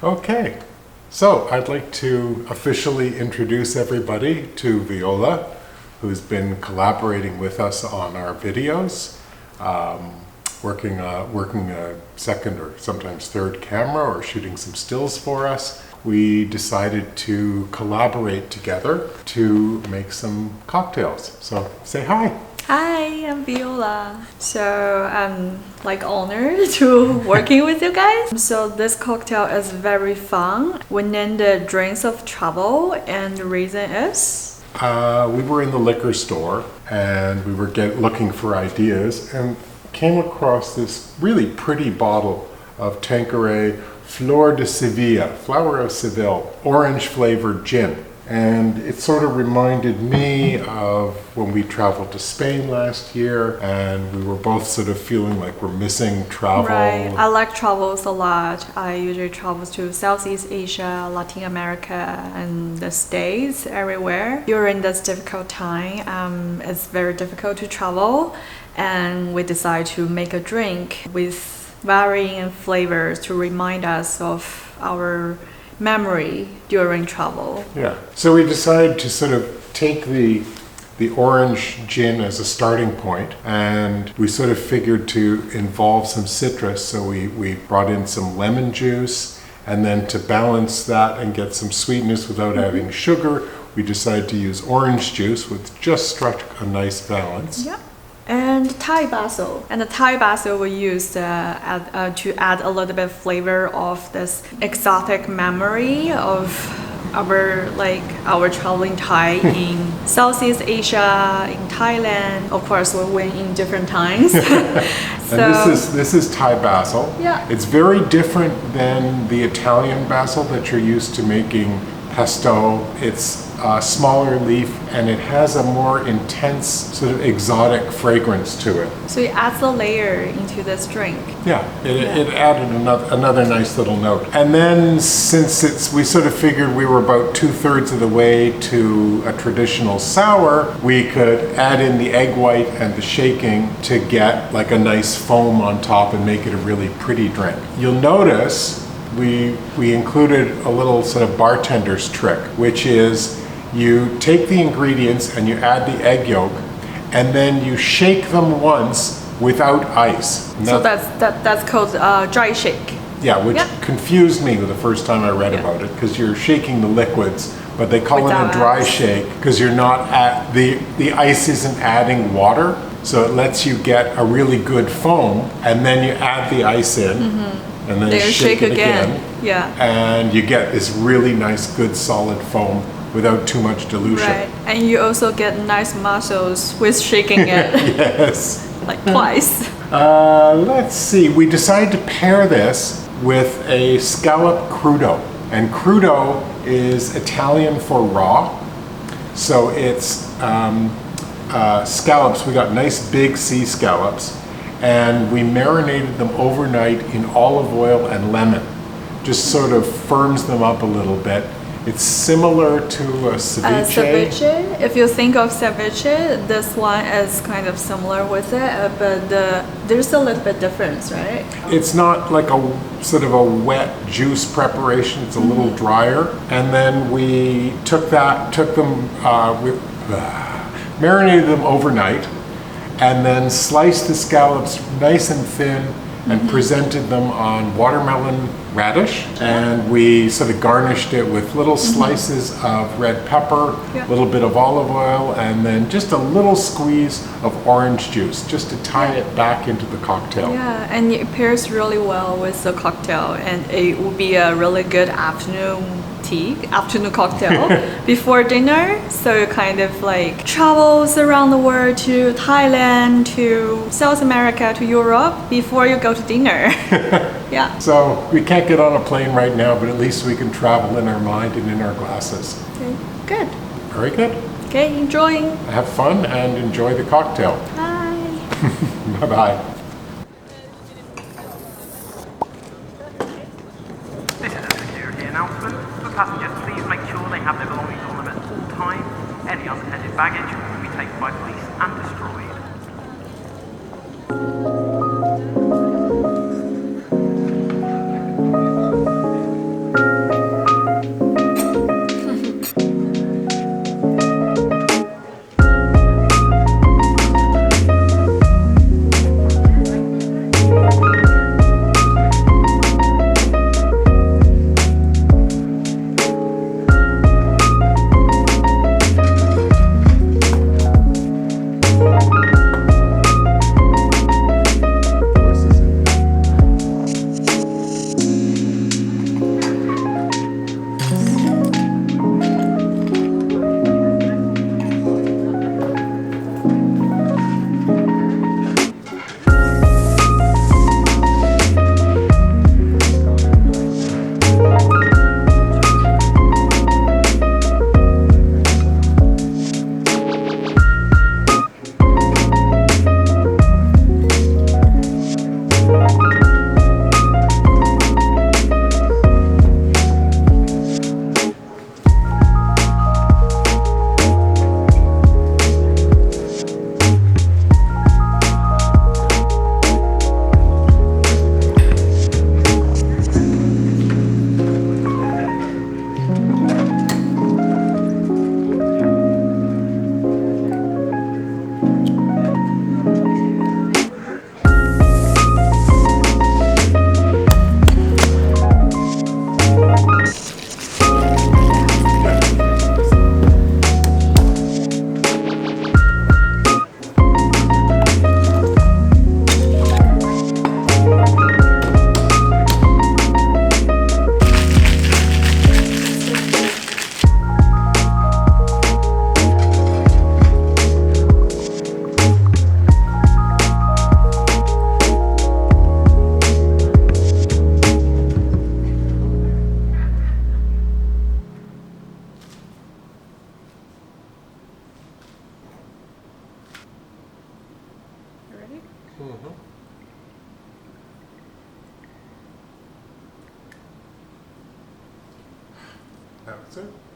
Okay, so I'd like to officially introduce everybody to Viola, who's been collaborating with us on our videos, working a second or sometimes third camera or shooting some stills for us. We decided to collaborate together to make some cocktails. So say hi. Hi, I'm Viola. So I'm honored to working with you guys. So this cocktail is very fun. We named it Drinks of Travel, and the reason is? We were in the liquor store and we were looking for ideas and came across this really pretty bottle of Tanqueray Flor de Sevilla, Flower of Seville, orange flavored gin. And it sort of reminded me of when we traveled to Spain last year and we were both sort of feeling like we're missing travel. Right, I like travels a lot. I usually travel to Southeast Asia, Latin America, and the States, everywhere. During this difficult time, it's very difficult to travel, and we decided to make a drink with varying flavors to remind us of our memory during travel. Yeah. So we decided to sort of take the orange gin as a starting point, and we sort of figured to involve some citrus. So we brought in some lemon juice, and then to balance that and get some sweetness without having sugar, we decided to use orange juice, which just struck a nice balance. Yeah. And Thai basil. And the Thai basil we used to add a little bit of flavor of this exotic memory of our traveling Thai in Southeast Asia, in Thailand. Of course, we went in different times. And this is Thai basil. Yeah. It's very different than the Italian basil that you're used to making pesto. It's a smaller leaf and it has a more intense sort of exotic fragrance to it. So it adds a layer into this drink. Yeah, it added another nice little note. And then since we sort of figured we were about 2/3 of the way to a traditional sour, we could add in the egg white and the shaking to get like a nice foam on top and make it a really pretty drink. You'll notice we included a little sort of bartender's trick, which is you take the ingredients and you add the egg yolk and then you shake them once without ice. So that's called dry shake. Yeah, which confused me the first time I read about it, because you're shaking the liquids, but they call it a dry shake because you're not the ice isn't adding water, so it lets you get a really good foam, and then you add the ice in. And then shake it again. Yeah. And you get this really nice, good, solid foam without too much dilution. Right. And you also get nice muscles with shaking it. Yes. Like twice. Let's see. We decided to pair this with a Scallop Crudo. And crudo is Italian for raw. So it's scallops. We got nice big sea scallops. And we marinated them overnight in olive oil and lemon. Just sort of firms them up a little bit. It's similar to a ceviche. Ceviche. If you think of ceviche, this one is kind of similar with it, but there's a little bit difference, right? It's not like a sort of a wet juice preparation. It's a little drier. And then we marinated them overnight, and then sliced the scallops nice and thin and presented them on watermelon radish. And we sort of garnished it with little slices of red pepper, a little bit of olive oil, and then just a little squeeze of orange juice just to tie it back into the cocktail. Yeah, and it pairs really well with the cocktail, and it would be a really good afternoon cocktail before dinner. So it kind of like travels around the world to Thailand, to South America, to Europe before you go to dinner. Yeah. So we can't get on a plane right now, but at least we can travel in our mind and in our glasses. Okay, good. Very good. Okay, enjoying. Have fun and enjoy the cocktail. Bye. Bye-bye. This is a security announcement. For passengers, please make sure they have their belongings on them at all times. Any unattended baggage will be taken by police and destroyed. That's it.